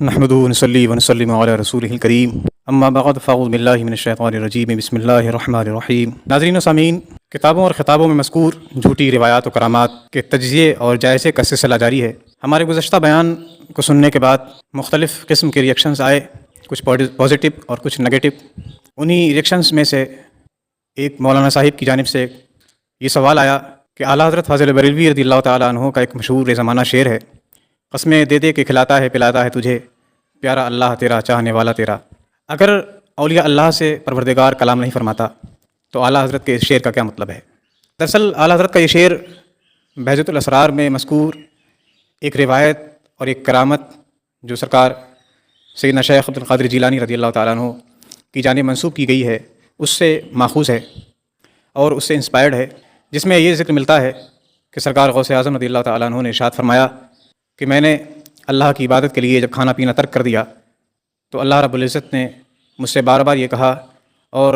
نحمدہ ونصلی ونسلم علی رسولہ الکریم اما بعد فاعوذ باللہ من الشیطان الرجیم بسم اللہ الرحمن الرحیم۔ ناظرین و سامعین، کتابوں اور خطابوں میں مذکور جھوٹی روایات و کرامات کے تجزیے اور جائزے کا سلسلہ جاری ہے۔ ہمارے گزشتہ بیان کو سننے کے بعد مختلف قسم کے ریئیکشنز آئے، کچھ پازیٹیو اور کچھ نگیٹو۔ انہی ریئیکشنز میں سے ایک مولانا صاحب کی جانب سے یہ سوال آیا کہ اعلیٰ حضرت فاضل بریلوی رضی اللہ تعالیٰ عنہ کا ایک مشہور زمانہ شعر ہے، قسمیں دے دے کے کھلاتا ہے پلاتا ہے تجھے، پیارا اللہ تیرا چاہنے والا تیرا۔ اگر اولیاء اللہ سے پروردگار کلام نہیں فرماتا تو اعلیٰ حضرت کے اس شعر کا کیا مطلب ہے؟ دراصل اعلیٰ حضرت کا یہ شعر بہجت الاسرار میں مذکور ایک روایت اور ایک کرامت جو سرکار سیدنا شیخ عبد القادر جیلانی رضی اللہ تعالیٰ عنہ کی جانب منسوب کی گئی ہے، اس سے ماخوذ ہے اور اس سے انسپائرڈ ہے، جس میں یہ ذکر ملتا ہے کہ سرکار غوث اعظم رضی اللہ تعالیٰ عنہ نے ارشاد فرمایا کہ میں نے اللہ کی عبادت کے لیے جب کھانا پینا ترک کر دیا تو اللہ رب العزت نے مجھ سے بار بار یہ کہا، اور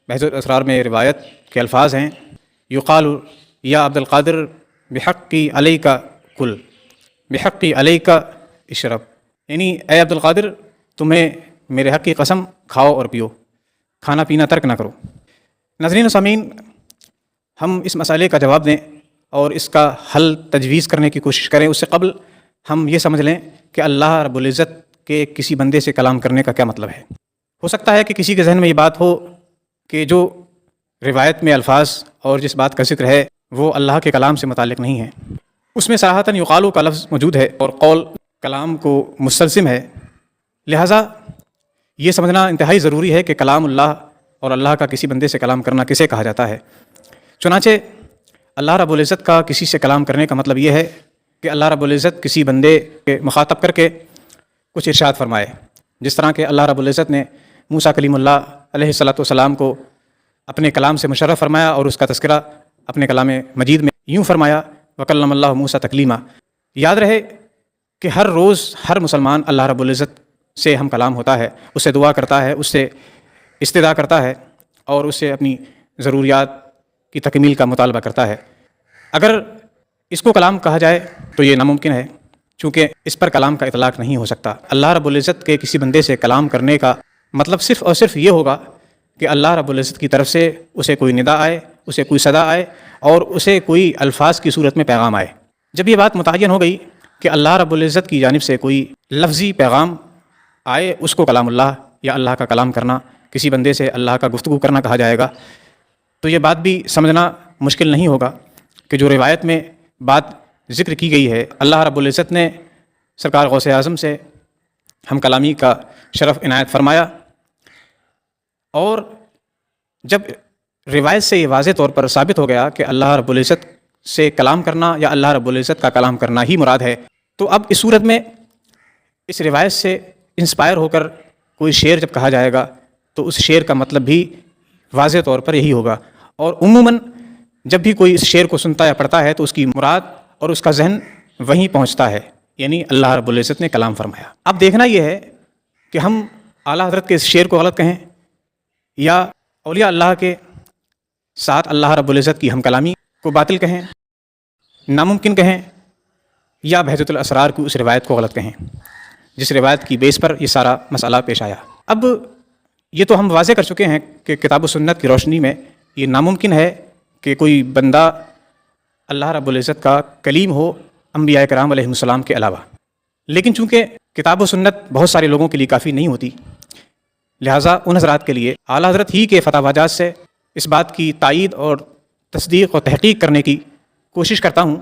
بہجت الاسرار میں روایت کے الفاظ ہیں، یقال یا عبد القادر بحقی علیک کل بحقی علیک اشرب، یعنی اے عبد القادر تمہیں میرے حق کی قسم کھاؤ اور پیو، کھانا پینا ترک نہ کرو۔ ناظرین و سامعین، ہم اس مسئلے کا جواب دیں اور اس کا حل تجویز کرنے کی کوشش کریں، اس سے قبل ہم یہ سمجھ لیں کہ اللہ رب العزت کے کسی بندے سے کلام کرنے کا کیا مطلب ہے۔ ہو سکتا ہے کہ کسی کے ذہن میں یہ بات ہو کہ جو روایت میں الفاظ اور جس بات کا ذکر ہے وہ اللہ کے کلام سے متعلق نہیں ہے، اس میں صراحتاً یقالو کا لفظ موجود ہے اور قول کلام کو مستلزم ہے، لہٰذا یہ سمجھنا انتہائی ضروری ہے کہ کلام اللہ اور اللہ کا کسی بندے سے کلام کرنا کسے کہا جاتا ہے۔ چنانچہ اللہ رب العزت کا کسی سے کلام کرنے کا مطلب یہ ہے کہ اللہ رب العزت کسی بندے کے مخاطب کر کے کچھ ارشاد فرمائے، جس طرح کہ اللہ رب العزت نے موسیٰ کلیم اللہ علیہ الصلوۃ والسلام کو اپنے کلام سے مشرف فرمایا اور اس کا تذکرہ اپنے کلام مجید میں یوں فرمایا، وکلم اللہ موسیٰ تکلیما۔ یاد رہے کہ ہر روز ہر مسلمان اللہ رب العزت سے ہم کلام ہوتا ہے، اس سے دعا کرتا ہے، اس سے استدعا کرتا ہے اور اس سے اپنی ضروریات کی تکمیل کا مطالبہ کرتا ہے۔ اگر اس کو کلام کہا جائے تو یہ ناممکن ہے، چونکہ اس پر کلام کا اطلاق نہیں ہو سکتا۔ اللہ رب العزت کے کسی بندے سے کلام کرنے کا مطلب صرف اور صرف یہ ہوگا کہ اللہ رب العزت کی طرف سے اسے کوئی ندا آئے، اسے کوئی صدا آئے اور اسے کوئی الفاظ کی صورت میں پیغام آئے۔ جب یہ بات متعین ہو گئی کہ اللہ رب العزت کی جانب سے کوئی لفظی پیغام آئے، اس کو کلام اللہ یا اللہ کا کلام کرنا، کسی بندے سے اللہ کا گفتگو کرنا کہا جائے گا، تو یہ بات بھی سمجھنا مشکل نہیں ہوگا کہ جو روایت میں بات ذکر کی گئی ہے، اللہ رب العزت نے سرکار غوث اعظم سے ہم کلامی کا شرف عنایت فرمایا، اور جب روایت سے یہ واضح طور پر ثابت ہو گیا کہ اللہ رب العزت سے کلام کرنا یا اللہ رب العزت کا کلام کرنا ہی مراد ہے، تو اب اس صورت میں اس روایت سے انسپائر ہو کر کوئی شعر جب کہا جائے گا تو اس شعر کا مطلب بھی واضح طور پر یہی ہوگا، اور عموماً جب بھی کوئی اس شعر کو سنتا یا پڑھتا ہے تو اس کی مراد اور اس کا ذہن وہیں پہنچتا ہے، یعنی اللہ رب العزت نے کلام فرمایا۔ اب دیکھنا یہ ہے کہ ہم اعلیٰ حضرت کے اس شعر کو غلط کہیں یا اولیاء اللہ کے ساتھ اللہ رب العزت کی ہم کلامی کو باطل کہیں، ناممکن کہیں، یا بہجت الاسرار کی اس روایت کو غلط کہیں جس روایت کی بیس پر یہ سارا مسئلہ پیش آیا۔ اب یہ تو ہم واضح کر چکے ہیں کہ کتاب و سنت کی روشنی میں یہ ناممکن ہے کہ کوئی بندہ اللہ رب العزت کا کلیم ہو انبیاء کرام علیہ السلام کے علاوہ، لیکن چونکہ کتاب و سنت بہت سارے لوگوں کے لیے کافی نہیں ہوتی، لہٰذا ان حضرات کے لیے اعلیٰ حضرت ہی کے فتح جات سے اس بات کی تائید اور تصدیق و تحقیق کرنے کی کوشش کرتا ہوں۔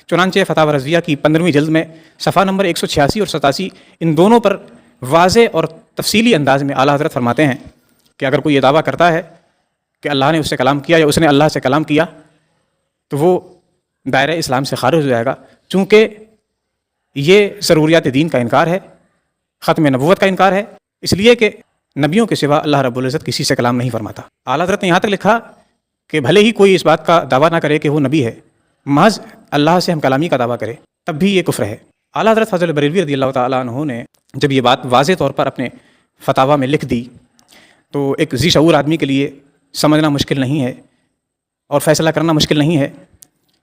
چنانچہ فتح رضویہ کی 15ویں جلد میں صفحہ نمبر 186 اور 87 ان دونوں پر واضح اور تفصیلی انداز میں اعلیٰ حضرت فرماتے ہیں کہ اگر کوئی یہ دعویٰ کرتا ہے کہ اللہ نے اس سے کلام کیا یا اس نے اللہ سے کلام کیا تو وہ دائرہ اسلام سے خارج ہو جائے گا، چونکہ یہ ضروریات دین کا انکار ہے، ختم نبوت کا انکار ہے، اس لیے کہ نبیوں کے سوا اللہ رب العزت کسی سے کلام نہیں فرماتا۔ اعلیٰ حضرت نے یہاں تک لکھا کہ بھلے ہی کوئی اس بات کا دعویٰ نہ کرے کہ وہ نبی ہے، محض اللہ سے ہم کلامی کا دعویٰ کرے تب بھی یہ کفر ہے۔ اعلیٰ حضرت فاضل بریلوی رضی اللہ تعالیٰ عنہ نے جب یہ بات واضح طور پر اپنے فتاویٰ میں لکھ دی تو ایک ذی شعور آدمی کے لیے سمجھنا مشکل نہیں ہے اور فیصلہ کرنا مشکل نہیں ہے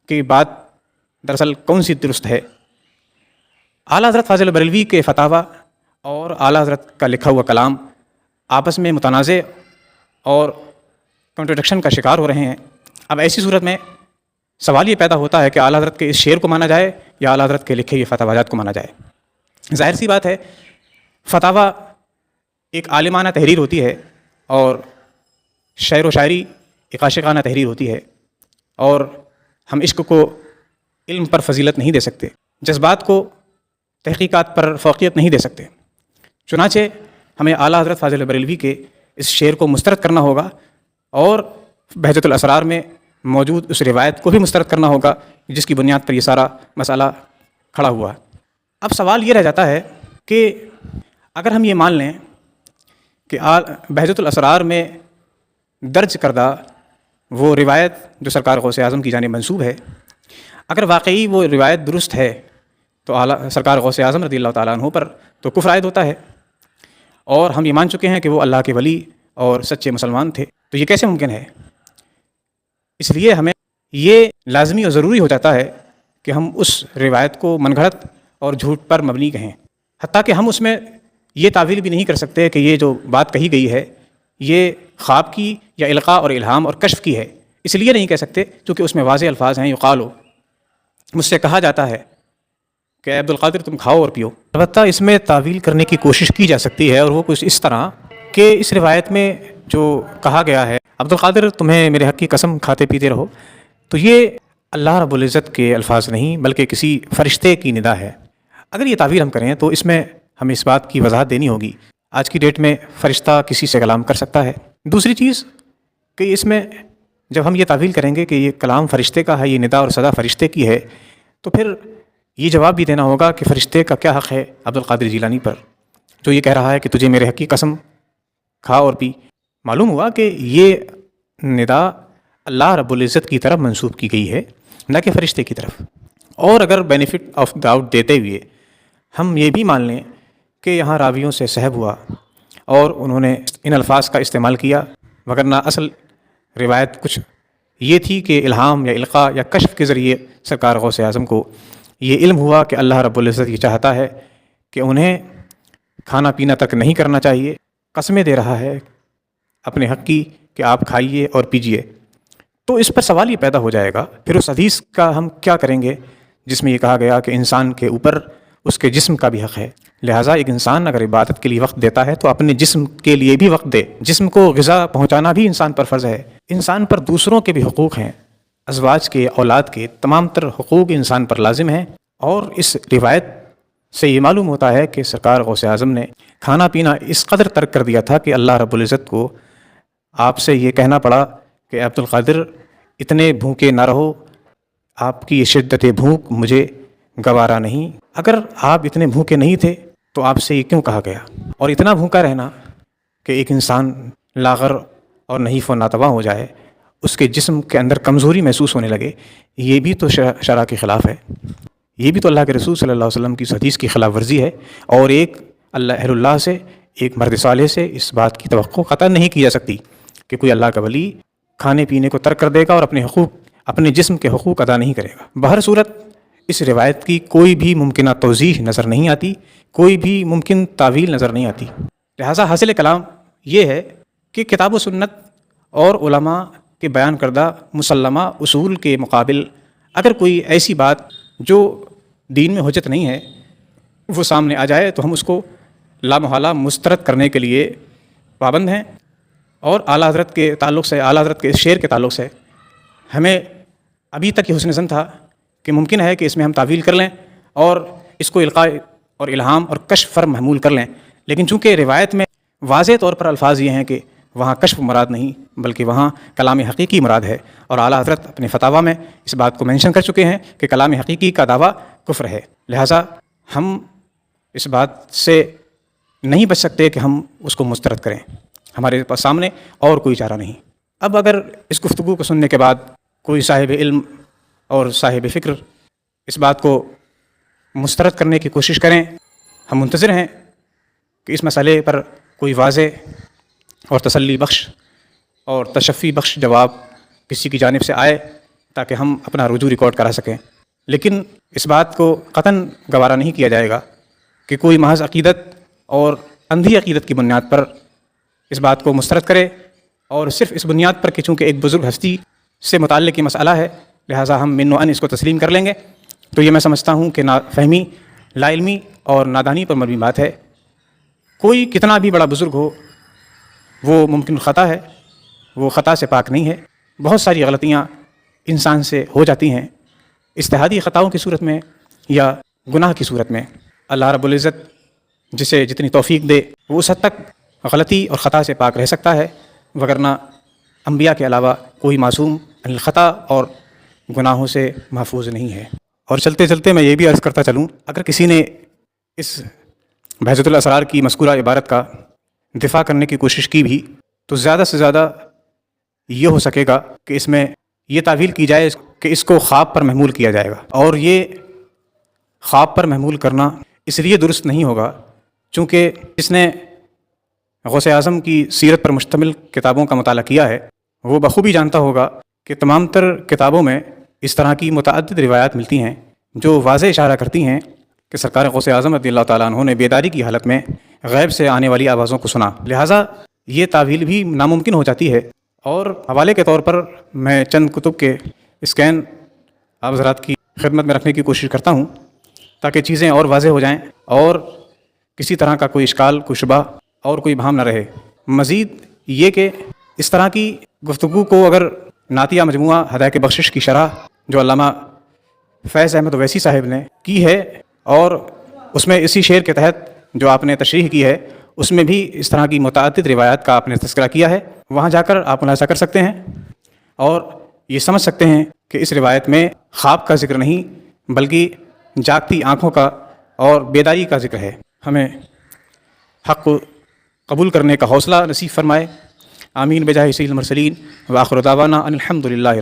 کہ بات دراصل کون سی درست ہے۔ اعلیٰ حضرت فاضل بریلوی کے فتاویٰ اور اعلیٰ حضرت کا لکھا ہوا کلام آپس میں متنازع اور کنٹروڈکشن کا شکار ہو رہے ہیں۔ اب ایسی صورت میں سوال یہ پیدا ہوتا ہے کہ اعلیٰ حضرت کے اس شعر کو مانا جائے یا اعلیٰ حضرت کے لکھے ہوئے فتاویات کو مانا جائے۔ ظاہر سی بات ہے، فتاویٰ ایک عالمانہ تحریر ہوتی ہے اور شعر و شاعری ایک عاشقانہ تحریر ہوتی ہے، اور ہم عشق کو علم پر فضیلت نہیں دے سکتے، جذبات کو تحقیقات پر فوقیت نہیں دے سکتے۔ چنانچہ ہمیں اعلیٰ حضرت فاضل بریلوی کے اس شعر کو مسترد کرنا ہوگا اور بہجت الاسرار میں موجود اس روایت کو بھی مسترد کرنا ہوگا جس کی بنیاد پر یہ سارا مسئلہ کھڑا ہوا۔ اب سوال یہ رہ جاتا ہے کہ اگر ہم یہ مان لیں کہ بہجت الاسرار میں درج کردہ وہ روایت جو سرکار غوث اعظم کی جانب منسوب ہے، اگر واقعی وہ روایت درست ہے تو سرکار غوث اعظم رضی اللہ تعالیٰ عنہ پر تو کفر عائد ہوتا ہے، اور ہم یہ مان چکے ہیں کہ وہ اللہ کے ولی اور سچے مسلمان تھے، تو یہ کیسے ممکن ہے؟ اس لیے ہمیں یہ لازمی اور ضروری ہو جاتا ہے کہ ہم اس روایت کو من گھڑت اور جھوٹ پر مبنی کہیں، حتیٰ کہ ہم اس میں یہ تعویل بھی نہیں کر سکتے کہ یہ جو بات کہی گئی ہے یہ خواب کی یا القاء اور الہام اور کشف کی ہے۔ اس لیے نہیں کہہ سکتے کیونکہ اس میں واضح الفاظ ہیں، یقال ہو، مجھ سے کہا جاتا ہے کہ عبد القادر تم کھاؤ اور پیو۔ البتہ اس میں تعویل کرنے کی کوشش کی جا سکتی ہے، اور وہ کچھ اس طرح کہ اس روایت میں جو کہا گیا ہے عبد القادر تمہیں میرے حق کی قسم کھاتے پیتے رہو، تو یہ اللہ رب العزت کے الفاظ نہیں بلکہ کسی فرشتے کی ندا ہے۔ اگر یہ تعویل ہم کریں تو اس میں ہمیں اس بات کی وضاحت دینی ہوگی آج کی ڈیٹ میں فرشتہ کسی سے کلام کر سکتا ہے۔ دوسری چیز کہ اس میں جب ہم یہ تعویل کریں گے کہ یہ کلام فرشتے کا ہے، یہ ندا اور صدا فرشتے کی ہے، تو پھر یہ جواب بھی دینا ہوگا کہ فرشتے کا کیا حق ہے عبد القادر جیلانی پر، جو یہ کہہ رہا ہے کہ تجھے میرے حق کی قسم کھا اور پی۔ معلوم ہوا کہ یہ ندا اللہ رب العزت کی طرف منسوب کی گئی ہے، نہ کہ فرشتے کی طرف۔ اور اگر بینیفٹ آف ڈاؤٹ دیتے ہوئے ہم یہ بھی مان لیں کہ یہاں راویوں سے سہو ہوا اور انہوں نے ان الفاظ کا استعمال کیا، وگرنہ اصل روایت کچھ یہ تھی کہ الہام یا القاء یا کشف کے ذریعے سرکار غوث اعظم کو یہ علم ہوا کہ اللہ رب العزت یہ چاہتا ہے کہ انہیں کھانا پینا تک نہیں کرنا چاہیے، قسمیں دے رہا ہے اپنے حق کی کہ آپ کھائیے اور پیجیے، تو اس پر سوال یہ پیدا ہو جائے گا پھر اس حدیث کا ہم کیا کریں گے جس میں یہ کہا گیا کہ انسان کے اوپر اس کے جسم کا بھی حق ہے۔ لہٰذا ایک انسان اگر عبادت کے لیے وقت دیتا ہے تو اپنے جسم کے لیے بھی وقت دے، جسم کو غذا پہنچانا بھی انسان پر فرض ہے۔ انسان پر دوسروں کے بھی حقوق ہیں، ازواج کے، اولاد کے، تمام تر حقوق انسان پر لازم ہیں، اور اس روایت سے یہ معلوم ہوتا ہے کہ سرکار غوث اعظم نے کھانا پینا اس قدر ترک کر دیا تھا کہ اللہ رب العزت کو آپ سے یہ کہنا پڑا کہ عبد القادر اتنے بھوکے نہ رہو، آپ کی یہ شدت بھوک مجھے گوارا نہیں۔ اگر آپ اتنے بھوکے نہیں تھے تو آپ سے یہ کیوں کہا گیا؟ اور اتنا بھوکا رہنا کہ ایک انسان لاغر اور نحیف و ناتواں ہو جائے، اس کے جسم کے اندر کمزوری محسوس ہونے لگے، یہ بھی تو شرع کے خلاف ہے، یہ بھی تو اللہ کے رسول صلی اللہ علیہ وسلم کی حدیث کی خلاف ورزی ہے، اور ایک اہل اللہ سے، ایک مرد صالح سے اس بات کی توقع قطعا نہیں کی جا سکتی کہ کوئی اللہ کا ولی کھانے پینے کو ترک کر دے گا اور اپنے جسم کے حقوق ادا نہیں کرے گا۔ بہر صورت اس روایت کی کوئی بھی ممکنہ توضیح نظر نہیں آتی، کوئی بھی ممکن تعویل نظر نہیں آتی۔ لہٰذا حاصل کلام یہ ہے کہ کتاب و سنت اور علماء کے بیان کردہ مسلمہ اصول کے مقابل اگر کوئی ایسی بات جو دین میں حجت نہیں ہے وہ سامنے آ جائے تو ہم اس کو لامحالہ مسترد کرنے کے لیے پابند ہیں۔ اور اعلیٰ حضرت کے تعلق سے، اعلیٰ حضرت کے شعر کے تعلق سے ہمیں ابھی تک یہ حسن ظن تھا کہ ممکن ہے کہ اس میں ہم تعویل کر لیں اور اس کو القاء اور الہام اور کشف پر محمول کر لیں، لیکن چونکہ روایت میں واضح طور پر الفاظ یہ ہیں کہ وہاں کشف مراد نہیں بلکہ وہاں کلام حقیقی مراد ہے، اور اعلیٰ حضرت اپنے فتاویٰ میں اس بات کو مینشن کر چکے ہیں کہ کلام حقیقی کا دعویٰ کفر ہے۔ لہٰذا ہم اس بات سے نہیں بچ سکتے کہ ہم اس کو مسترد کریں، ہمارے پاس سامنے اور کوئی چارہ نہیں۔ اب اگر اس گفتگو کو سننے کے بعد کوئی صاحب علم اور صاحب فکر اس بات کو مسترد کرنے کی کوشش کریں، ہم منتظر ہیں کہ اس مسئلے پر کوئی واضح اور تسلی بخش اور تشفی بخش جواب کسی کی جانب سے آئے تاکہ ہم اپنا رجوع ریکارڈ کرا سکیں۔ لیکن اس بات کو قطعاً گوارا نہیں کیا جائے گا کہ کوئی محض عقیدت اور اندھی عقیدت کی بنیاد پر اس بات کو مسترد کرے، اور صرف اس بنیاد پر کہ چونکہ ایک بزرگ ہستی سے متعلق یہ مسئلہ ہے لہٰذا ہم من و ان اس کو تسلیم کر لیں گے، تو یہ میں سمجھتا ہوں کہ نا فہمی، لا علمی اور نادانی پر مبنی بات ہے۔ کوئی کتنا بھی بڑا بزرگ ہو وہ ممکن خطا ہے، وہ خطا سے پاک نہیں ہے۔ بہت ساری غلطیاں انسان سے ہو جاتی ہیں، اجتہادی خطاؤں کی صورت میں یا گناہ کی صورت میں۔ اللہ رب العزت جسے جتنی توفیق دے وہ اس حد تک غلطی اور خطا سے پاک رہ سکتا ہے، وگرنہ انبیاء کے علاوہ کوئی معصوم عن الخطا اور گناہوں سے محفوظ نہیں ہے۔ اور چلتے چلتے میں یہ بھی عرض کرتا چلوں، اگر کسی نے اس بہجت الاسرار کی مذکورہ عبارت کا دفاع کرنے کی کوشش کی بھی تو زیادہ سے زیادہ یہ ہو سکے گا کہ اس میں یہ تعویل کی جائے کہ اس کو خواب پر محمول کیا جائے گا، اور یہ خواب پر محمول کرنا اس لیے درست نہیں ہوگا چونکہ جس نے غوث اعظم کی سیرت پر مشتمل کتابوں کا مطالعہ کیا ہے وہ بخوبی جانتا ہوگا کہ تمام تر کتابوں میں اس طرح کی متعدد روایات ملتی ہیں جو واضح اشارہ کرتی ہیں کہ سرکار غوث اعظم رضی اللہ تعالیٰ عنہ نے بیداری کی حالت میں غیب سے آنے والی آوازوں کو سنا، لہٰذا یہ تعویل بھی ناممکن ہو جاتی ہے۔ اور حوالے کے طور پر میں چند کتب کے اسکین آپ حضرات کی خدمت میں رکھنے کی کوشش کرتا ہوں تاکہ چیزیں اور واضح ہو جائیں اور کسی طرح کا کوئی اشکال، کوئی شبہ اور کوئی بہام نہ رہے۔ مزید یہ کہ اس طرح کی گفتگو کو اگر نعتیہ مجموعہ ہدایت بخشش کی شرح جو علامہ فیض احمد اویسی صاحب نے کی ہے، اور اس میں اسی شعر کے تحت جو آپ نے تشریح کی ہے اس میں بھی اس طرح کی متعدد روایات کا آپ نے تذکرہ کیا ہے، وہاں جا کر آپ ملاحظہ کر سکتے ہیں اور یہ سمجھ سکتے ہیں کہ اس روایت میں خواب کا ذکر نہیں بلکہ جاگتی آنکھوں کا اور بیداری کا ذکر ہے۔ ہمیں حق کو قبول کرنے کا حوصلہ نصیب فرمائے۔ آمین بجاہ سید المرسلین وآخر دعوانا ان الحمد للہ۔